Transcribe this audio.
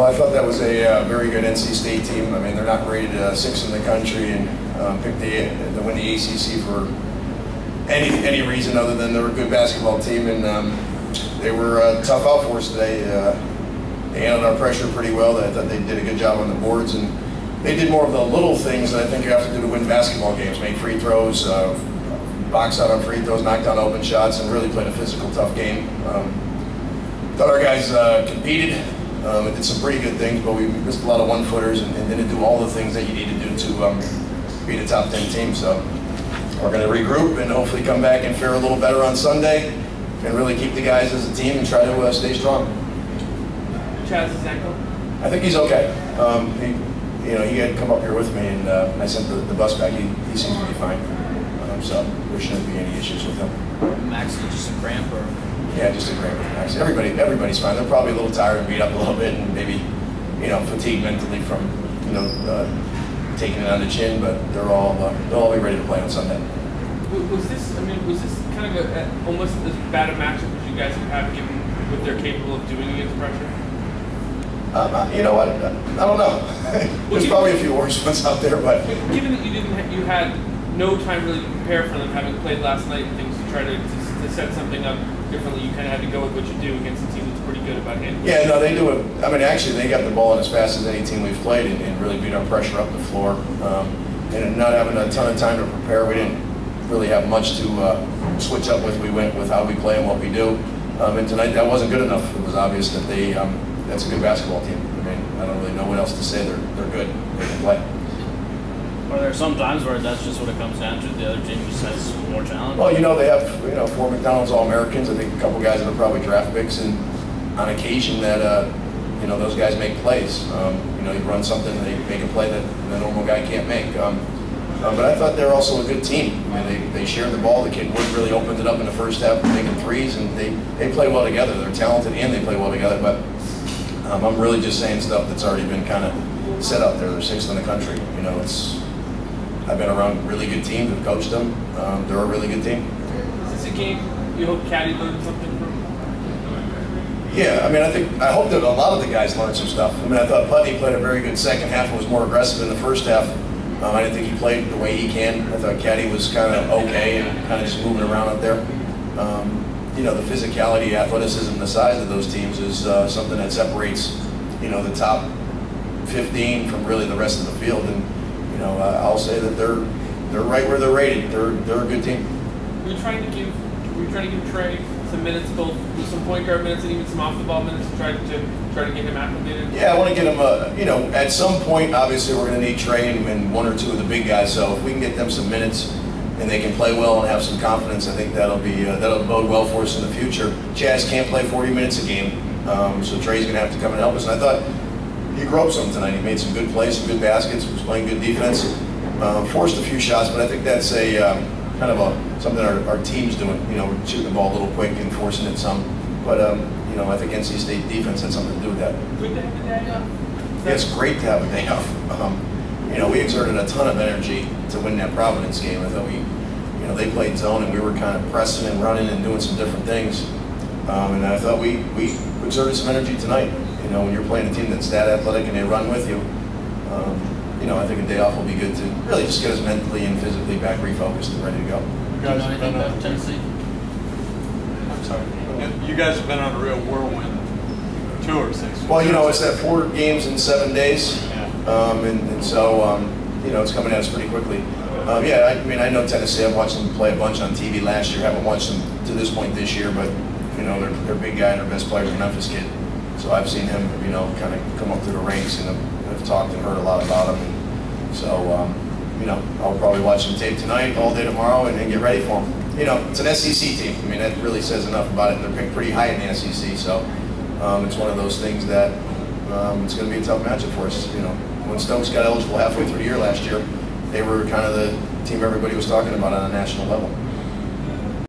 Well, I thought that was a very good NC State team. I mean, they're not rated 6th in the country, and picked to win the ACC for any reason other than they're a good basketball team, and they were tough out for us today. They handled our pressure pretty well. I thought they did a good job on the boards, and they did more of the little things that I think you have to do to win basketball games: make free throws, box out on free throws, knock down open shots, and really played a physical, tough game. Thought our guys competed. It did some pretty good things, but we missed a lot of one-footers and didn't do all the things that you need to do to beat a top 10 team. So we're going to regroup and hopefully come back and fare a little better on Sunday and really keep the guys as a team and try to stay strong. Chaz's ankle? I think he's okay. He had come up here with me, and I sent the bus back. He seems to be fine. So there shouldn't be any issues with him. Max, just a cramp or? Yeah, just a cramp with Max. Everybody's fine. They're probably a little tired and beat up a little bit, and maybe, fatigued mentally from, taking it on the chin. But they'll all be ready to play on Sunday. Was this kind of almost as bad a matchup as you guys have given what they're capable of doing against pressure? You know what? I don't know. There's probably a few worse ones out there, but given that you had no time really to prepare for them, having played last night and things, to try to set something up differently, you kind of had to go with what you do against a team that's pretty good about handling. Yeah, no, they do it. I mean, actually, they got the ball in as fast as any team we've played and really beat our pressure up the floor. And not having a ton of time to prepare, we didn't really have much to switch up with. We went with how we play and what we do. And tonight, that wasn't good enough. It was obvious that that's a good basketball team. I mean, I don't really know what else to say. They're good. They can play. Are there some times where that's just what it comes down to? The other team just has more talent? Well, they have 4 McDonald's All-Americans. I think a couple guys that are probably draft picks, and on occasion that those guys make plays. You run something, they make a play that the normal guy can't make. But I thought they're also a good team. I mean, they shared the ball. The kid Wood really opened it up in the first half, making threes, and they play well together. They're talented and they play well together. But I'm really just saying stuff that's already been kind of set up there. They're 6th in the country. I've been around really good teams and coached them. They're a really good team. Is this a game you hope Caddy learned something from? Yeah, I hope that a lot of the guys learned some stuff. I thought Putney played a very good second half and was more aggressive in the first half. I didn't think he played the way he can. I thought Caddy was kind of okay and kind of just moving around out there. The physicality, athleticism, the size of those teams is something that separates, the top 15 from really the rest of the field. And I'll say that they're right where they're rated. They're a good team. Were you trying to give Trey some minutes, both some point guard minutes and even some off the ball minutes, to try to get him acclimated? Yeah, I want to get him. At some point, obviously, we're going to need Trey and 1 or 2 of the big guys. So if we can get them some minutes and they can play well and have some confidence, I think that'll bode well for us in the future. Chaz can't play 40 minutes a game, so Trey's going to have to come and help us. And I thought he groped some tonight. He made some good plays, some good baskets, was playing good defense, forced a few shots, but I think that's kind of something our team's doing. We're shooting the ball a little quick and forcing it some. But I think NC State defense had something to do with that. Good to have a day off? Yeah, it's great to have a day off. We exerted a ton of energy to win that Providence game. I thought they played zone and we were kind of pressing and running and doing some different things. And I thought we exerted some energy tonight. When you're playing a team that's that athletic and they run with you, I think a day off will be good to really just get us mentally and physically back refocused and ready to go. You know anything about Tennessee? I'm sorry. You guys have been on a real whirlwind 2 or 6. Well, it's that 4 games in 7 days, and so it's coming at us pretty quickly. I know Tennessee. I've watched them play a bunch on TV last year. Haven't watched them to this point this year, but their big guy and their best player is a Memphis kid. So I've seen him, kind of come up through the ranks, and I've talked and heard a lot about him. And so, I'll probably watch some tape tonight, all day tomorrow, and then get ready for him. It's an SEC team. That really says enough about it. They're picked pretty high in the SEC, so it's one of those things that it's going to be a tough matchup for us. When Stokes got eligible halfway through the year last year, they were kind of the team everybody was talking about on a national level.